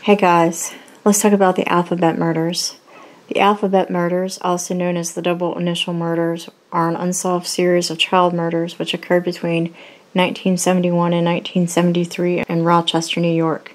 Hey guys, let's talk about the Alphabet Murders. The Alphabet Murders, also known as the Double Initial Murders, are an unsolved series of child murders which occurred between 1971 and 1973 in Rochester, New York.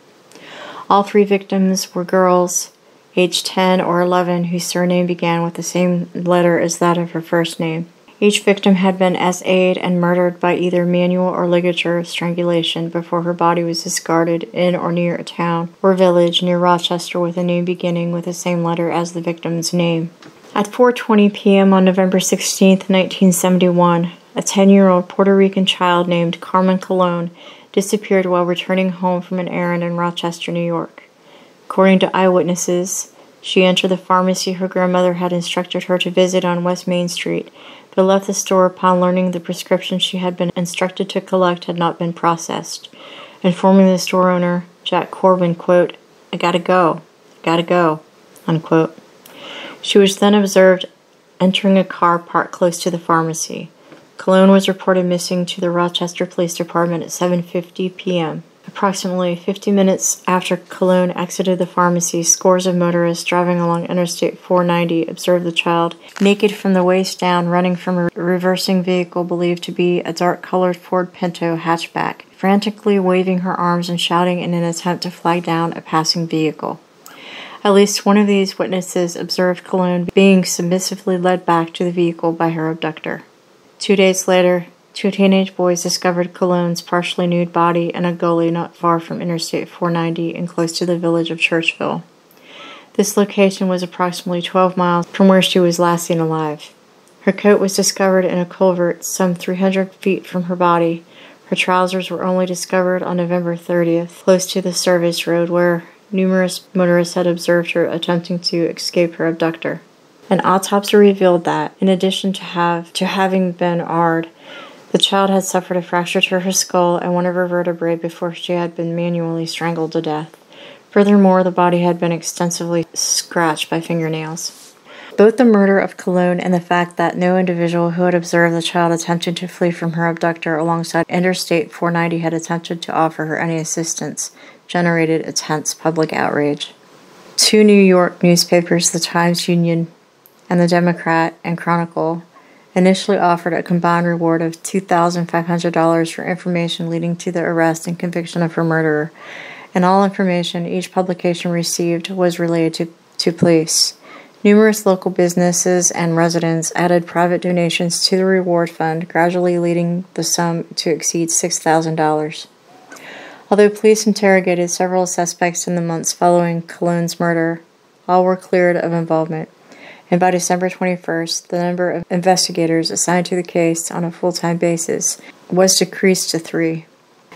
All three victims were girls, aged 10 or 11, whose surname began with the same letter as that of her first name. Each victim had been SA'd and murdered by either manual or ligature strangulation before her body was discarded in or near a town or village near Rochester with a name beginning with the same letter as the victim's name. At 4:20 p.m. on November 16, 1971, a 10-year-old Puerto Rican child named Carmen Colon disappeared while returning home from an errand in Rochester, New York. According to eyewitnesses, she entered the pharmacy her grandmother had instructed her to visit on West Main Street, but left the store upon learning the prescription she had been instructed to collect had not been processed, informing the store owner, Jack Corbin, quote, "I gotta go, unquote. She was then observed entering a car parked close to the pharmacy. Colon was reported missing to the Rochester Police Department at 7:50 p.m. Approximately 50 minutes after Colon exited the pharmacy, scores of motorists driving along Interstate 490 observed the child, naked from the waist down, running from a reversing vehicle believed to be a dark-colored Ford Pinto hatchback, frantically waving her arms and shouting in an attempt to flag down a passing vehicle. At least one of these witnesses observed Colon being submissively led back to the vehicle by her abductor. 2 days later, two teenage boys discovered Colon's partially nude body in a gully not far from Interstate 490 and close to the village of Churchville. This location was approximately 12 miles from where she was last seen alive. Her coat was discovered in a culvert some 300 feet from her body. Her trousers were only discovered on November 30th, close to the service road where numerous motorists had observed her attempting to escape her abductor. An autopsy revealed that, in addition to having been AR'd, the child had suffered a fracture to her skull and one of her vertebrae before she had been manually strangled to death. Furthermore, the body had been extensively scratched by fingernails. Both the murder of Colon and the fact that no individual who had observed the child attempting to flee from her abductor alongside Interstate 490 had attempted to offer her any assistance generated intense public outrage. Two New York newspapers, the Times-Union and the Democrat and Chronicle, initially offered a combined reward of $2,500 for information leading to the arrest and conviction of her murderer, and all information each publication received was related to police. Numerous local businesses and residents added private donations to the reward fund, gradually leading the sum to exceed $6,000. Although police interrogated several suspects in the months following Colon's murder, all were cleared of involvement. And by December 21st, the number of investigators assigned to the case on a full-time basis was decreased to 3.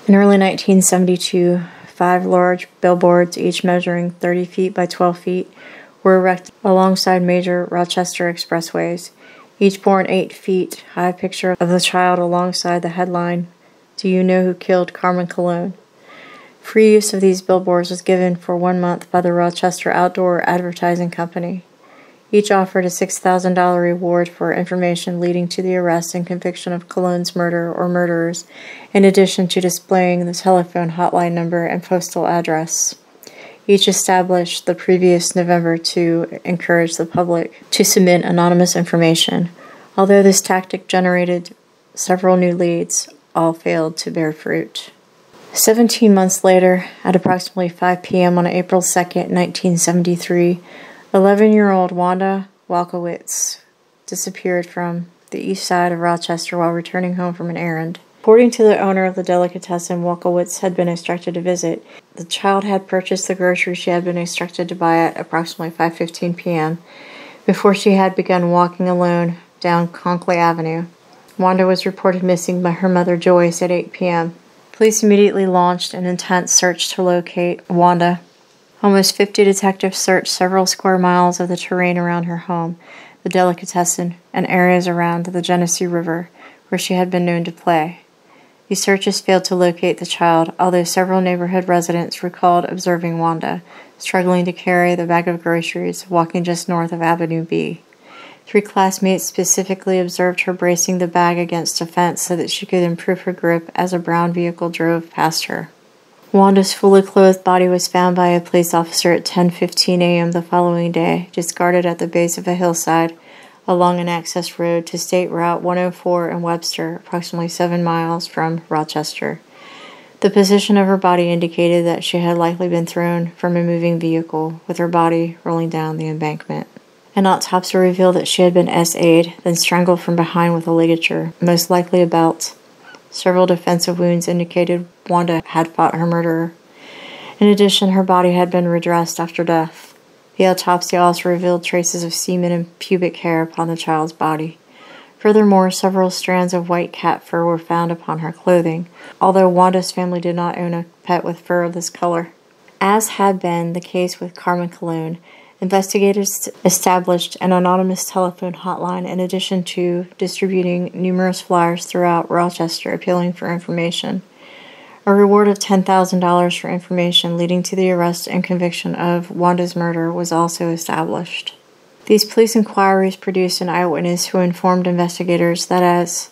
In early 1972, 5 large billboards, each measuring 30 feet by 12 feet, were erected alongside major Rochester expressways. Each bore an 8 feet high picture of the child alongside the headline, "Do you know who killed Carmen Colon?" Free use of these billboards was given for 1 month by the Rochester Outdoor Advertising Company. Each offered a $6,000 reward for information leading to the arrest and conviction of Colon's murder or murderers, in addition to displaying the telephone hotline number and postal address. Each established the previous November to encourage the public to submit anonymous information. Although this tactic generated several new leads, all failed to bear fruit. 17 months later, at approximately 5 p.m. on April 2nd, 1973, 11-year-old Wanda Walkowicz disappeared from the east side of Rochester while returning home from an errand. According to the owner of the delicatessen Walkowicz had been instructed to visit, the child had purchased the groceries she had been instructed to buy at approximately 5:15 p.m. before she had begun walking alone down Conklin Avenue. Wanda was reported missing by her mother Joyce at 8 p.m. Police immediately launched an intense search to locate Wanda. Almost 50 detectives searched several square miles of the terrain around her home, the delicatessen, and areas around the Genesee River, where she had been known to play. These searches failed to locate the child, although several neighborhood residents recalled observing Wanda, struggling to carry the bag of groceries, walking just north of Avenue B. 3 classmates specifically observed her bracing the bag against a fence so that she could improve her grip as a brown vehicle drove past her. Wanda's fully clothed body was found by a police officer at 10:15 a.m. the following day, discarded at the base of a hillside along an access road to State Route 104 in Webster, approximately 7 miles from Rochester. The position of her body indicated that she had likely been thrown from a moving vehicle, with her body rolling down the embankment. An autopsy revealed that she had been SA'd, then strangled from behind with a ligature, most likely a belt. Several defensive wounds indicated Wanda had fought her murderer. In addition, her body had been redressed after death. The autopsy also revealed traces of semen and pubic hair upon the child's body. Furthermore, several strands of white cat fur were found upon her clothing, although Wanda's family did not own a pet with fur of this color. As had been the case with Carmen Colon, investigators established an anonymous telephone hotline in addition to distributing numerous flyers throughout Rochester appealing for information. A reward of $10,000 for information leading to the arrest and conviction of Wanda's murder was also established. These police inquiries produced an eyewitness who informed investigators that as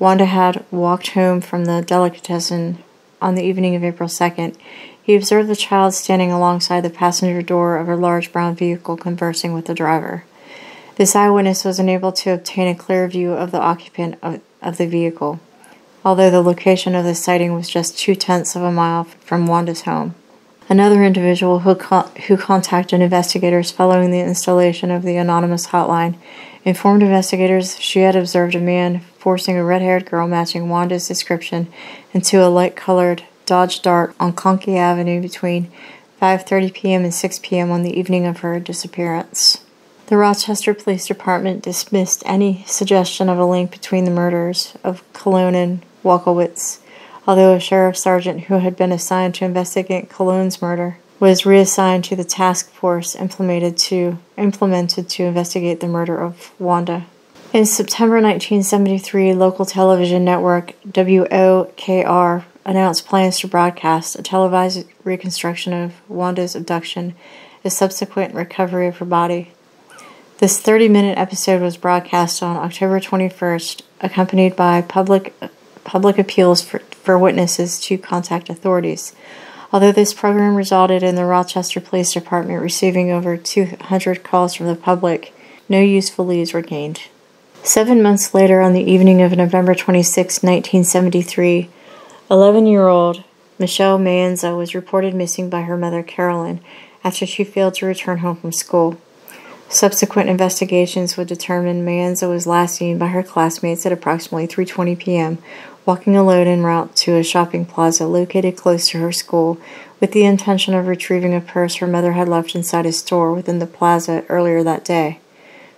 Wanda had walked home from the delicatessen on the evening of April 2nd, he observed the child standing alongside the passenger door of a large brown vehicle conversing with the driver. This eyewitness was unable to obtain a clear view of the occupant of the vehicle, although the location of the sighting was just 0.2 of a mile from Wanda's home. Another individual who contacted investigators following the installation of the anonymous hotline informed investigators she had observed a man forcing a red-haired girl matching Wanda's description into a light-colored Dodge Dart on Conkey Avenue between 5:30 p.m. and 6 p.m. on the evening of her disappearance. The Rochester Police Department dismissed any suggestion of a link between the murders of Colon and Wolkowitz, although a sheriff sergeant who had been assigned to investigate Colon's murder was reassigned to the task force implemented to investigate the murder of Wanda. In September 1973, local television network WOKR announced plans to broadcast a televised reconstruction of Wanda's abduction, a subsequent recovery of her body. This 30-minute episode was broadcast on October 21st, accompanied by public appeals for witnesses to contact authorities. Although this program resulted in the Rochester Police Department receiving over 200 calls from the public, no useful leads were gained. 7 months later, on the evening of November 26, 1973, 11-year-old Michelle Maenza was reported missing by her mother, Carolyn, after she failed to return home from school. Subsequent investigations would determine Maenza was last seen by her classmates at approximately 3:20 p.m., walking alone en route to a shopping plaza located close to her school, with the intention of retrieving a purse her mother had left inside a store within the plaza earlier that day.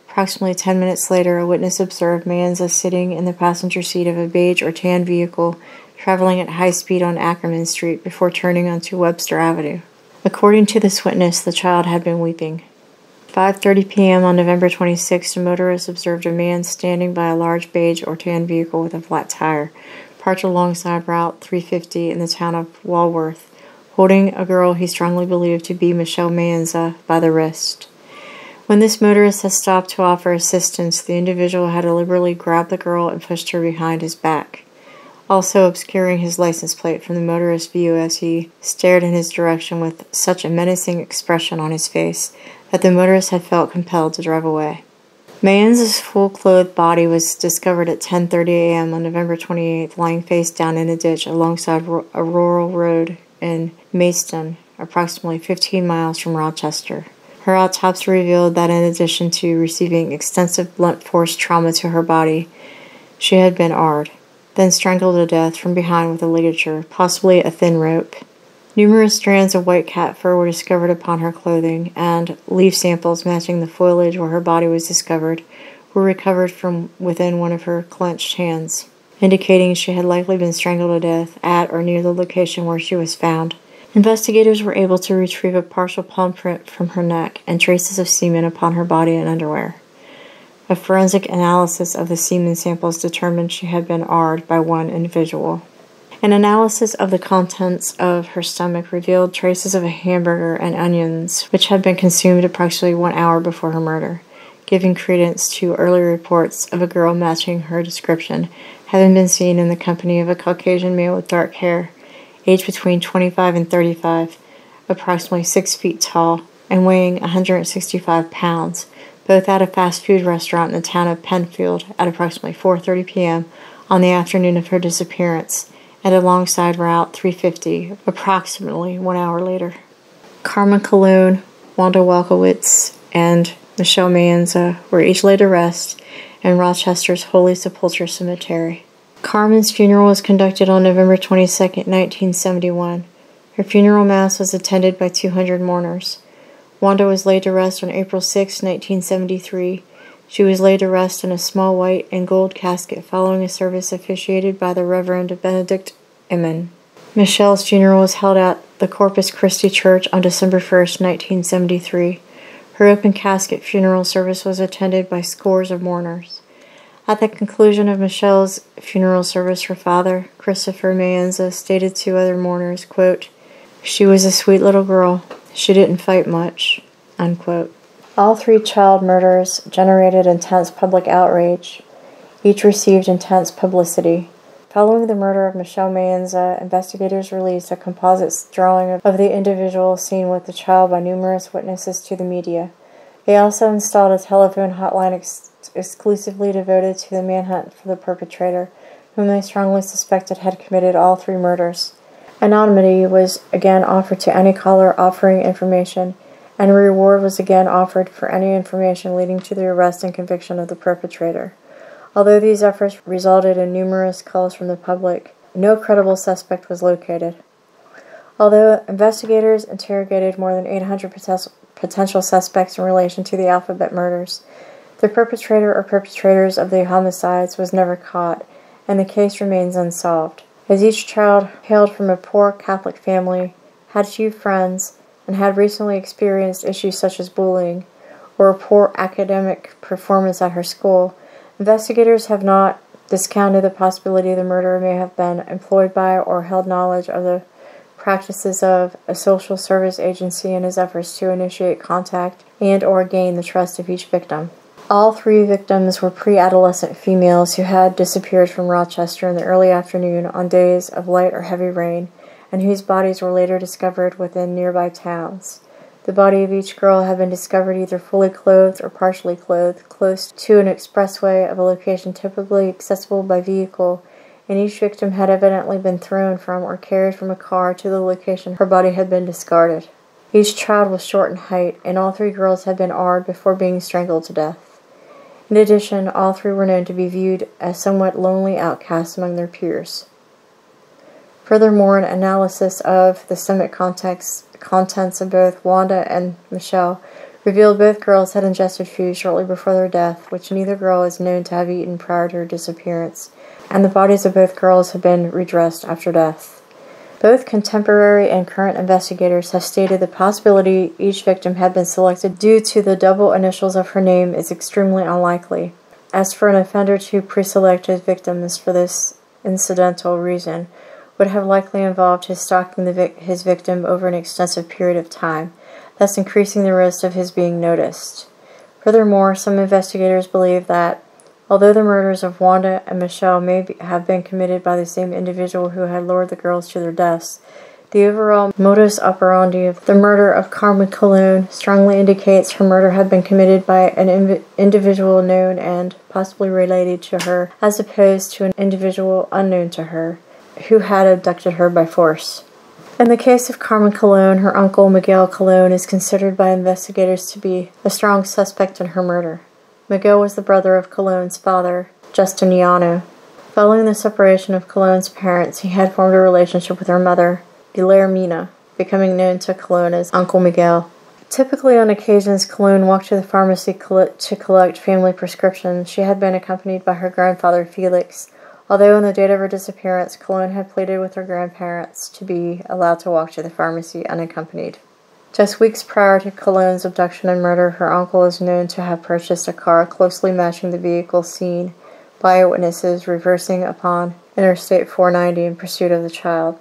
Approximately 10 minutes later, a witness observed Maenza sitting in the passenger seat of a beige or tan vehicle traveling at high speed on Ackerman Street before turning onto Webster Avenue. According to this witness, the child had been weeping. 5:30 p.m. on November 26, a motorist observed a man standing by a large beige or tan vehicle with a flat tire, parked alongside Route 350 in the town of Walworth, holding a girl he strongly believed to be Michelle Maenza by the wrist. When this motorist had stopped to offer assistance, the individual had deliberately grabbed the girl and pushed her behind his back, also obscuring his license plate from the motorist's view as he stared in his direction with such a menacing expression on his face that the motorist had felt compelled to drive away. Maenza's full-clothed body was discovered at 10:30 a.m. on November 28th, lying face down in a ditch alongside a rural road in Maidstone, approximately 15 miles from Rochester. Her autopsy revealed that in addition to receiving extensive blunt force trauma to her body, she had been AR'd, then strangled to death from behind with a ligature, possibly a thin rope. Numerous strands of white cat fur were discovered upon her clothing, and leaf samples matching the foliage where her body was discovered were recovered from within one of her clenched hands, indicating she had likely been strangled to death at or near the location where she was found. Investigators were able to retrieve a partial palm print from her neck and traces of semen upon her body and underwear. A forensic analysis of the semen samples determined she had been AR'd by one individual. An analysis of the contents of her stomach revealed traces of a hamburger and onions, which had been consumed approximately 1 hour before her murder, giving credence to earlier reports of a girl matching her description having been seen in the company of a Caucasian male with dark hair, aged between 25 and 35, approximately 6 feet tall, and weighing 165 pounds, both at a fast food restaurant in the town of Penfield at approximately 4:30 p.m. on the afternoon of her disappearance, and alongside Route 350 approximately 1 hour later. Carmen Colon, Wanda Walkowitz, and Michelle Mayenza were each laid to rest in Rochester's Holy Sepulchre Cemetery. Carmen's funeral was conducted on November 22, 1971. Her funeral mass was attended by 200 mourners. Wanda was laid to rest on April 6, 1973. She was laid to rest in a small white and gold casket following a service officiated by the Reverend Benedict Emin. Michelle's funeral was held at the Corpus Christi Church on December 1, 1973. Her open casket funeral service was attended by scores of mourners. At the conclusion of Michelle's funeral service, her father, Christopher Mayenza, stated to other mourners, quote, "She was a sweet little girl. She didn't fight much," unquote. All three child murders generated intense public outrage. Each received intense publicity. Following the murder of Michelle Mayenza, investigators released a composite drawing of the individual seen with the child by numerous witnesses to the media. They also installed a telephone hotline exclusively devoted to the manhunt for the perpetrator, whom they strongly suspected had committed all three murders. Anonymity was again offered to any caller offering information, and a reward was again offered for any information leading to the arrest and conviction of the perpetrator. Although these efforts resulted in numerous calls from the public, no credible suspect was located. Although investigators interrogated more than 800 potential suspects in relation to the Alphabet murders, the perpetrator or perpetrators of the homicides was never caught, and the case remains unsolved. As each child hailed from a poor Catholic family, had few friends, and had recently experienced issues such as bullying or a poor academic performance at her school, investigators have not discounted the possibility the murderer may have been employed by or held knowledge of the practices of a social service agency in his efforts to initiate contact and or gain the trust of each victim. All three victims were pre-adolescent females who had disappeared from Rochester in the early afternoon on days of light or heavy rain, and whose bodies were later discovered within nearby towns. The body of each girl had been discovered either fully clothed or partially clothed, close to an expressway of a location typically accessible by vehicle, and each victim had evidently been thrown from or carried from a car to the location her body had been discarded. Each child was short in height, and all three girls had been AR'd before being strangled to death. In addition, all three were known to be viewed as somewhat lonely outcasts among their peers. Furthermore, an analysis of the stomach contents of both Wanda and Michelle revealed both girls had ingested food shortly before their death, which neither girl is known to have eaten prior to her disappearance, and the bodies of both girls have been redressed after death. Both contemporary and current investigators have stated the possibility each victim had been selected due to the double initials of her name is extremely unlikely. As for an offender to pre-select his victims for this incidental reason, would have likely involved his stalking his victim over an extensive period of time, thus increasing the risk of his being noticed. Furthermore, some investigators believe that, although the murders of Wanda and Michelle may have been committed by the same individual who had lured the girls to their deaths, the overall modus operandi of the murder of Carmen Colon strongly indicates her murder had been committed by an individual known and possibly related to her, as opposed to an individual unknown to her, who had abducted her by force. In the case of Carmen Colon, her uncle Miguel Colon is considered by investigators to be a strong suspect in her murder. Miguel was the brother of Colon's father, Justiniano. Following the separation of Colon's parents, he had formed a relationship with her mother, Guillermina, becoming known to Colon as Uncle Miguel. Typically, on occasions, Colon walked to the pharmacy to collect family prescriptions. She had been accompanied by her grandfather, Felix, although on the date of her disappearance, Colon had pleaded with her grandparents to be allowed to walk to the pharmacy unaccompanied. Just weeks prior to Colon's abduction and murder, her uncle is known to have purchased a car closely matching the vehicle seen by eyewitnesses reversing upon Interstate 490 in pursuit of the child.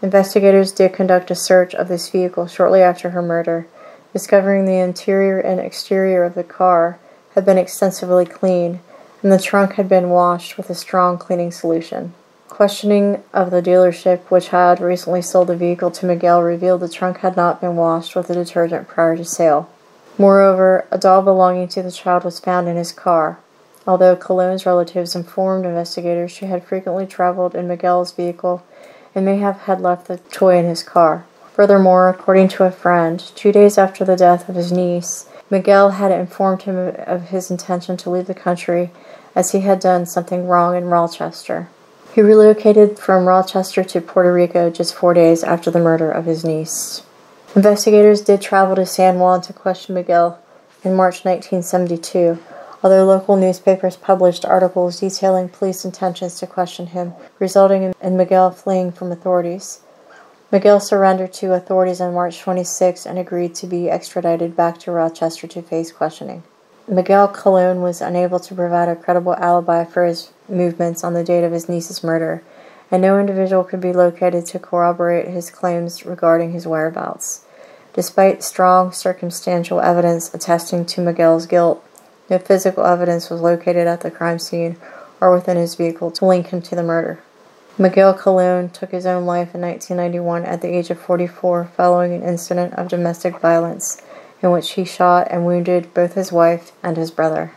Investigators did conduct a search of this vehicle shortly after her murder, discovering the interior and exterior of the car had been extensively cleaned, and the trunk had been washed with a strong cleaning solution. Questioning of the dealership, which had recently sold the vehicle to Miguel, revealed the trunk had not been washed with the detergent prior to sale. Moreover, a doll belonging to the child was found in his car. Although Colon's relatives informed investigators she had frequently traveled in Miguel's vehicle and may have had left the toy in his car. Furthermore, according to a friend, 2 days after the death of his niece, Miguel had informed him of his intention to leave the country as he had done something wrong in Rochester. He relocated from Rochester to Puerto Rico just 4 days after the murder of his niece. Investigators did travel to San Juan to question Miguel in March 1972, although local newspapers published articles detailing police intentions to question him, resulting in Miguel fleeing from authorities. Miguel surrendered to authorities on March 26 and agreed to be extradited back to Rochester to face questioning. Miguel Colon was unable to provide a credible alibi for his movements on the date of his niece's murder, and no individual could be located to corroborate his claims regarding his whereabouts. Despite strong circumstantial evidence attesting to Miguel's guilt, no physical evidence was located at the crime scene or within his vehicle to link him to the murder. Miguel Colon took his own life in 1991 at the age of 44 following an incident of domestic violence in which he shot and wounded both his wife and his brother.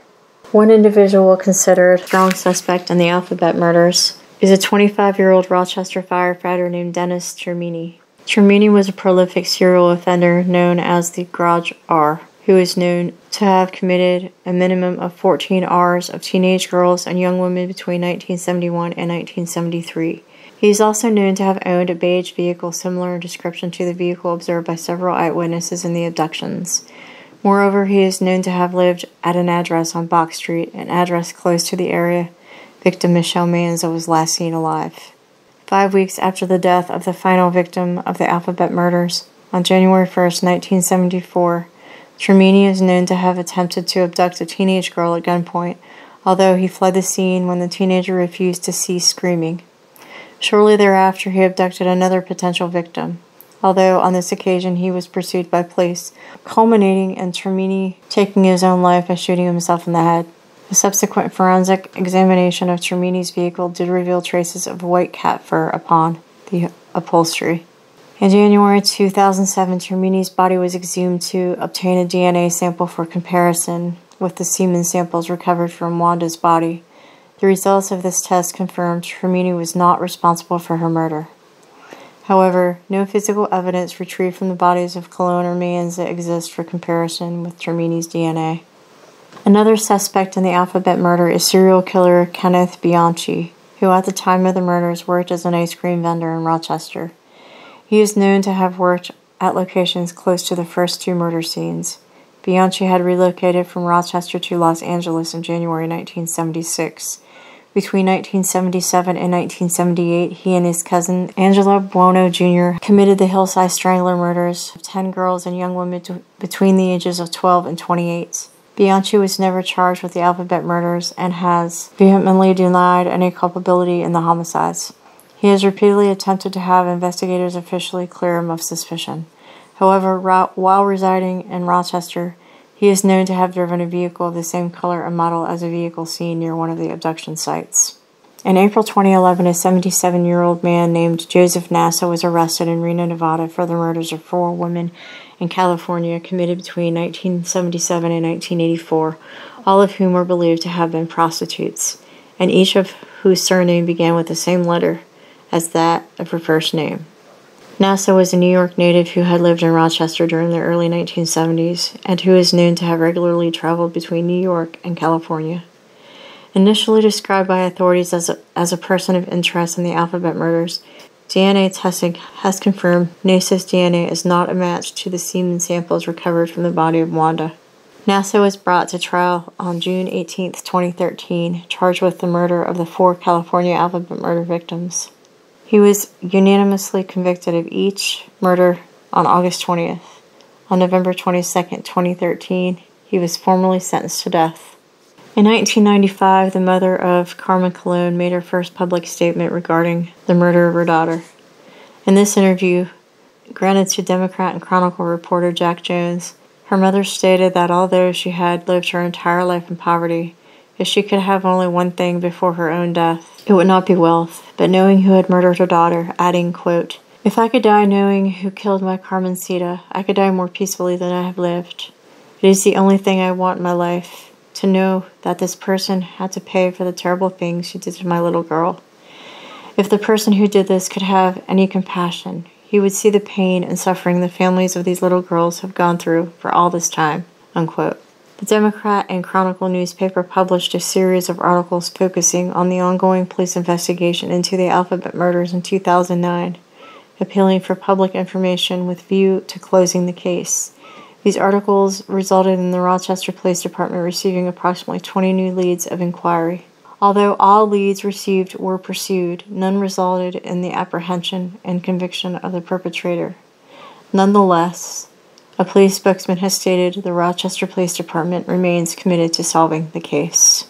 One individual considered a strong suspect in the Alphabet murders is a 25-year-old Rochester firefighter named Dennis Termini. Termini was a prolific serial offender known as the Garage R, who is known to have committed a minimum of 14 Rs of teenage girls and young women between 1971 and 1973. He is also known to have owned a beige vehicle similar in description to the vehicle observed by several eyewitnesses in the abductions. Moreover, he is known to have lived at an address on Box Street, an address close to the area victim Michelle Manzo was last seen alive. 5 weeks after the death of the final victim of the Alphabet murders, on January 1, 1974, Termini is known to have attempted to abduct a teenage girl at gunpoint, although he fled the scene when the teenager refused to cease screaming. Shortly thereafter, he abducted another potential victim, although on this occasion he was pursued by police, culminating in Termini taking his own life by shooting himself in the head. A subsequent forensic examination of Termini's vehicle did reveal traces of white cat fur upon the upholstery. In January 2007, Termini's body was exhumed to obtain a DNA sample for comparison with the semen samples recovered from Wanda's body. The results of this test confirmed Termini was not responsible for her murder. However, no physical evidence retrieved from the bodies of Colon or Manzo exists for comparison with Termini's DNA. Another suspect in the Alphabet murder is serial killer Kenneth Bianchi, who at the time of the murders worked as an ice cream vendor in Rochester. He is known to have worked at locations close to the first 2 murder scenes. Bianchi had relocated from Rochester to Los Angeles in January 1976. Between 1977 and 1978, he and his cousin Angelo Buono Jr. committed the Hillside Strangler murders of 10 girls and young women between the ages of 12 and 28. Bianchi was never charged with the Alphabet murders and has vehemently denied any culpability in the homicides. He has repeatedly attempted to have investigators officially clear him of suspicion. However, while residing in Rochester, he is known to have driven a vehicle of the same color and model as a vehicle seen near one of the abduction sites. In April 2011, a 77-year-old man named Joseph Nasso was arrested in Reno, Nevada for the murders of 4 women in California committed between 1977 and 1984, all of whom were believed to have been prostitutes, and each of whose surname began with the same letter as that of her first name. Nasso was a New York native who had lived in Rochester during the early 1970s and who is known to have regularly traveled between New York and California. Initially described by authorities as a person of interest in the Alphabet murders, DNA testing has confirmed Nasso's DNA is not a match to the semen samples recovered from the body of Wanda. Nasso was brought to trial on June 18, 2013, charged with the murder of the 4 California Alphabet murder victims. He was unanimously convicted of each murder on August 20th. On November 22, 2013, he was formally sentenced to death. In 1995, the mother of Carmen Colon made her first public statement regarding the murder of her daughter. In this interview, granted to Democrat and Chronicle reporter Jack Jones, her mother stated that although she had lived her entire life in poverty, If she could have only one thing before her own death, it would not be wealth, but knowing who had murdered her daughter, adding, quote, "If I could die knowing who killed my Carmencita, I could die more peacefully than I have lived. It is the only thing I want in my life, to know that this person had to pay for the terrible things she did to my little girl. If the person who did this could have any compassion, he would see the pain and suffering the families of these little girls have gone through for all this time," unquote. The Democrat and Chronicle newspaper published a series of articles focusing on the ongoing police investigation into the Alphabet murders in 2009, appealing for public information with view to closing the case. These articles resulted in the Rochester Police Department receiving approximately 20 new leads of inquiry. Although all leads received were pursued, none resulted in the apprehension and conviction of the perpetrator. Nonetheless, a police spokesman has stated the Rochester Police Department remains committed to solving the case.